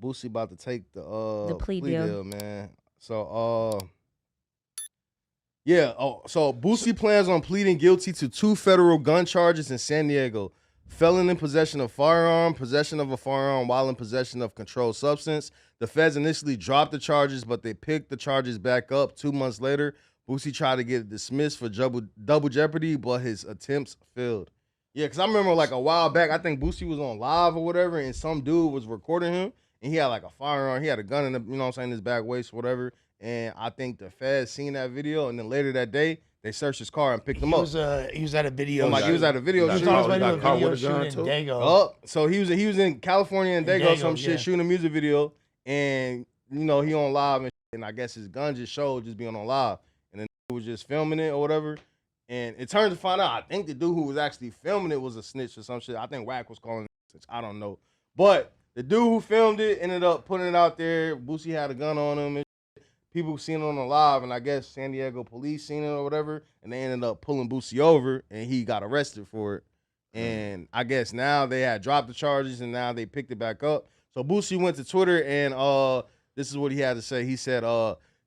Boosie about to take the plea plea deal. deal, man. So yeah. Oh, so Boosie plans on pleading guilty to 2 federal gun charges in San Diego: felon in possession of firearm, possession of a firearm while in possession of controlled substance. The feds initially dropped the charges, but they picked the charges back up 2 months later. Boosie tried to get it dismissed for double jeopardy, but his attempts failed. Yeah, because I remember like a while back, I think Boosie was on live or whatever, and some dude was recording him, and he had like a firearm, he had a gun in the, you know what I'm saying, his back waist, whatever. And I think the feds seen that video, and then later that day, they searched his car and picked him up. He was at a video. Like he was at a video He was shoot. on his way to a video shoot in Dago. Oh, so he was in California and Dago, some shit, shooting a music video, and you know he on live, and I guess his gun just showed just being on live, and then he was just filming it or whatever. And it turns to find out, I think the dude who was actually filming it was a snitch or some shit. I think Wack was calling it a snitch. I don't know. But the dude who filmed it ended up putting it out there. Boosie had a gun on him. And people seen it on the live, and I guess San Diego police seen it or whatever, and they ended up pulling Boosie over, and he got arrested for it. And I guess now they had dropped the charges, and now they picked it back up. So Boosie went to Twitter, and this is what he had to say. He said,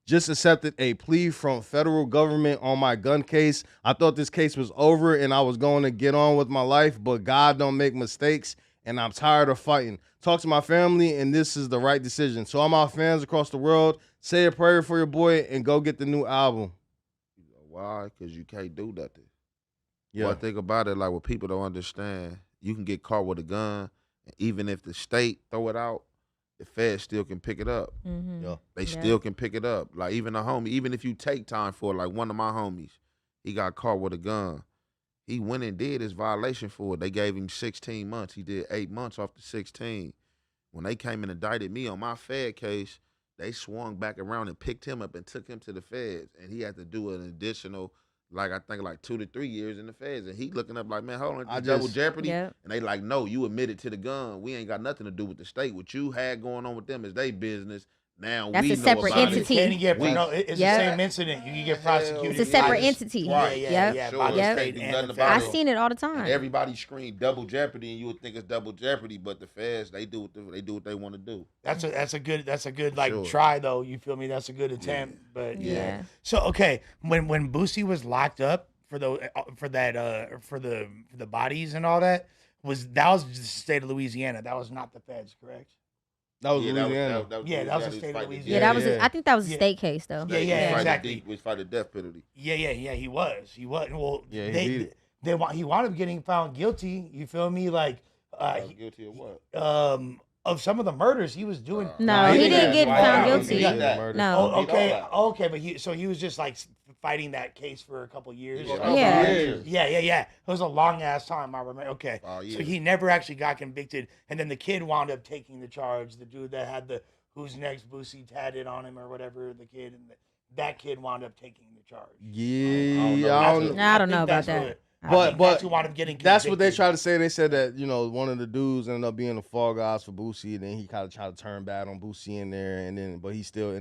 just accepted a plea from federal government on my gun case. I thought this case was over and I was going to get on with my life, but God don't make mistakes, and I'm tired of fighting. Talk to my family, and this is the right decision. So all my fans across the world, say a prayer for your boy and go get the new album. Why? Because you can't do nothing. Yeah. One thing about it, like what people don't understand, you can get caught with a gun, and even if the state throw it out, the feds still can pick it up. Mm-hmm. Yeah. They still can pick it up. Like even a homie, even if you take time for it, like one of my homies, he got caught with a gun. He went and did his violation for it. They gave him 16 months. He did 8 months off the 16. When they came and indicted me on my Fed case, they swung back around and picked him up and took him to the feds. And he had to do an additional, like I think like 2 to 3 years in the feds. And he looking up like, man, hold on, double jeopardy? Yeah. And they like, no, you admitted to the gun. We ain't got nothing to do with the state. What you had going on with them is they business. Now That's we a know separate about entity. it. It's the same incident. You can get prosecuted. It's a separate entity. Right. Yeah. Sure. By the Can't state do and nothing the about I've it. seen it all the time. And everybody scream double jeopardy, and you would think it's double jeopardy, but the feds, they do what they want to do. That's a good like Sure. try though. You feel me? That's a good attempt. But Yeah. So okay, when Boosie was locked up for the bodies and all that, was just the state of Louisiana. That was not the feds, correct? That was Louisiana. That was the state of Louisiana. Yeah, that was. I think that was a state case though. Yeah, exactly. We fight the death penalty. Yeah. He was. Well, Yeah, he he wound up getting found guilty. You feel me? Like, Guilty of what? of some of the murders he was doing. No, he didn't get found guilty. No. Okay, but he was just like fighting that case for a couple years. Yeah. It was a long ass time. I remember. Okay, so he never actually got convicted, and then the kid wound up taking the charge. The dude that had the "Who's Next" Boosie tatted on him or whatever. The kid and that kid wound up taking the charge. Yeah, I don't know about that. But wound up getting that's what they tried to say. They said that, you know, one of the dudes ended up being the fall guys for Boosie, and then he kind of tried to turn bad on Boosie in there, and then but he still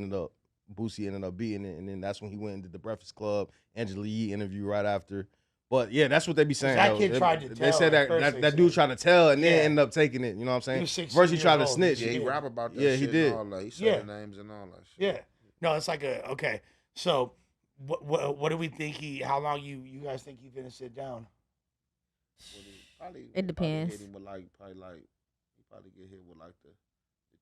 Boosie ended up beating it, and then that's when he went and did the Breakfast Club, Angela Yee interview right after. But yeah, that's what they be saying. That kid tried to tell. They said that dude tried to tell, and then ended up taking it. You know what I'm saying? First he tried to snitch. Yeah, he rap about that. Yeah, shit he did. And all that. He said the names and all that shit. Yeah. No, it's like okay. So what do we think how long you guys think he's gonna sit down? It depends. He probably get hit with like the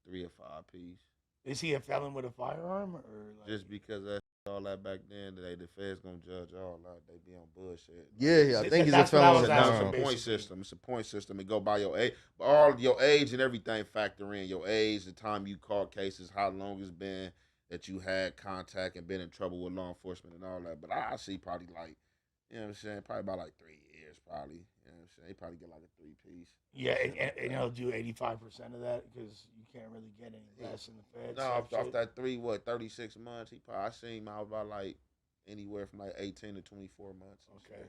3 or 5 piece. Is he a felon with a firearm, or like... Just because that's all that back then, the feds gonna judge all that. They be on bullshit. Yeah, I think he's a felon with a firearm. It's a point system. It's a point system. It go by your age, but all your age and everything factor in. Your age, the time you caught cases, how long it's been that you had contact and been in trouble with law enforcement and all that. But I see probably like, you know what I'm saying, probably about like 3 years, probably. You know what I'm saying? He probably get like a 3-piece. Yeah, and he'll do 85% of that because you can't really get any less in the feds. No, off that 36 months, I seen him out about like anywhere from like 18 to 24 months. Okay.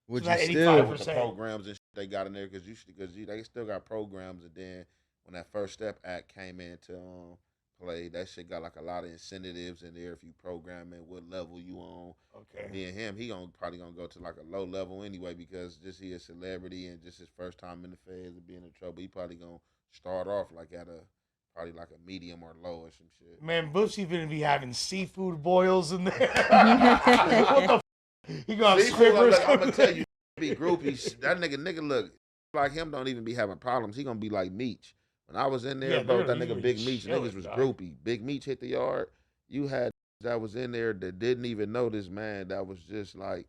Which so is still with the programs and shit they got in there because they still got programs, and then when that First Step Act came into play, that shit got like a lot of incentives in there if you program it, what level you on. Okay. Me and him, probably gonna go to like a low level anyway because just he a celebrity and just his first time in the feds and being in trouble. He probably gonna start off like at probably like a medium or low or some shit. Man, Boosie gonna be having seafood boils in there. What the? He got strippers. I'm gonna tell you, be groupies. That nigga look like him. Don't even be having problems. He gonna be like Meech. When I was in there, bro, that nigga Big Meech, niggas was groupie. Big Meech hit the yard. You had that was in there that didn't even know this man. That was just like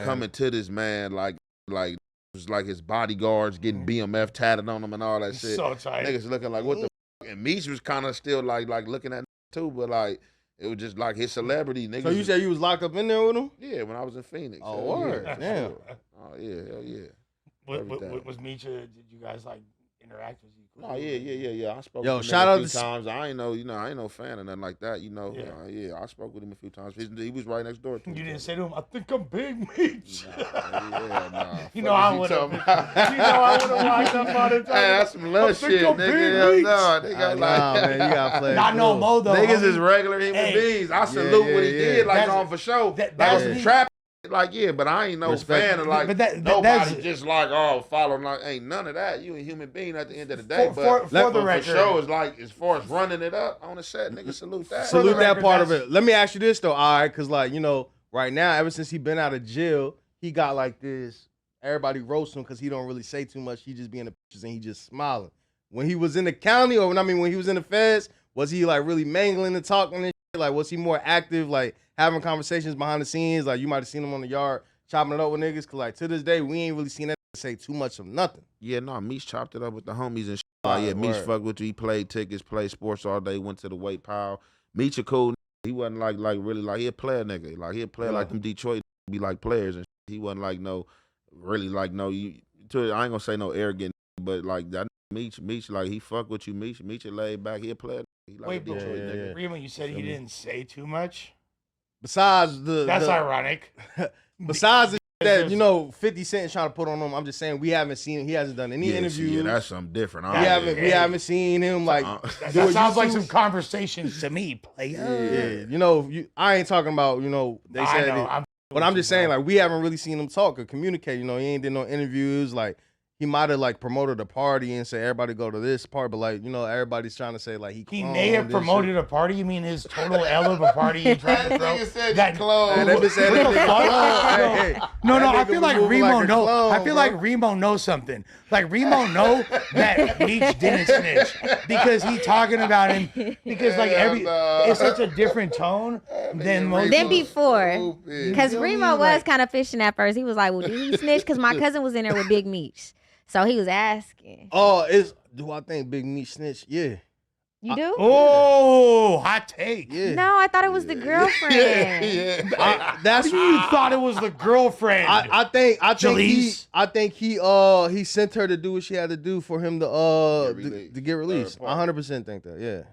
coming to this man like it was like his bodyguards getting BMF tatted on him and all that shit. So tight. Niggas looking like what the f-? And Meech was kind of still like looking at too, but like it was just like his celebrity. Niggas. So you said you was locked up in there with him? Yeah, when I was in Phoenix. Oh, word. Damn. Oh yeah, hell yeah. What was Meech? Did you guys like interact with you? Oh yeah. I spoke. Yo, with him shout out a few to times. I ain't no fan or nothing like that. I spoke with him a few times. He was right next door to me. You didn't say to him, "I think I'm Big Meech." Nah. You know I would have. watched that part of time. Hey, that's some love shit, nigga. No, nigga, nah, man, you gotta play. Not no more though. Niggas is regular human beings. I salute what he did, like on for sure. That's some trap. Like but I ain't no fan of like nobody just like following like ain't none of that. You a human being at the end of the day. For the record, for sure is like as far as running it up on the set, nigga, salute that. Salute that part of it. Let me ask you this though, all right, because like right now, ever since he been out of jail, he got like this. Everybody roast him because he don't really say too much. He just be in the pictures and he just smiling. When he was in the county, or when he was in the feds, was he like really mangling and talking and shit? Like was he more active, like having conversations behind the scenes? Like you might have seen him on the yard chopping it up with niggas. Cause like to this day, we ain't really seen that say too much of nothing. Yeah, no, Meech chopped it up with the homies and shit. Meech fucked with you. He played tickets, played sports all day, went to the weight pile. Meech a cool. He wasn't like really like he a player nigga. Like he a player like them Detroit be like players and shit. He wasn't like no really like no I ain't gonna say no arrogant, but like that Meech like he fuck with you. Meech a laid back. He a player. He like wait, a Detroit nigga. Remo, you said he didn't say too much. Besides that's ironic. Besides that, 50 Cent is trying to put on him. I'm just saying we haven't seen him. He hasn't done any interviews. Yeah, that's something different. We haven't seen him like. That sounds like some conversations to me, player. Yeah, I ain't talking about they said. But I'm just saying like we haven't really seen him talk or communicate. He ain't did no interviews like. He might have like promoted a party and say everybody go to this part, but like everybody's trying to say like he may have promoted a party. You mean his total L of a party he tried to throw? That clone. No. I feel like Remo know. I feel like Remo knows something. Like Remo know that Meech didn't snitch because he talking about him because like it's such a different tone than before. Because Remo was kind of fishing at first. He was like, "Well, did he snitch?" Because my cousin was in there with Big Meech. So he was asking. Oh, do I think Big Meech snitched? Yeah. You do? Hot take. Yeah. No, I thought it was the girlfriend. That's you thought it was the girlfriend. I think he sent her to do what she had to do for him to get released. 100% think that. Yeah.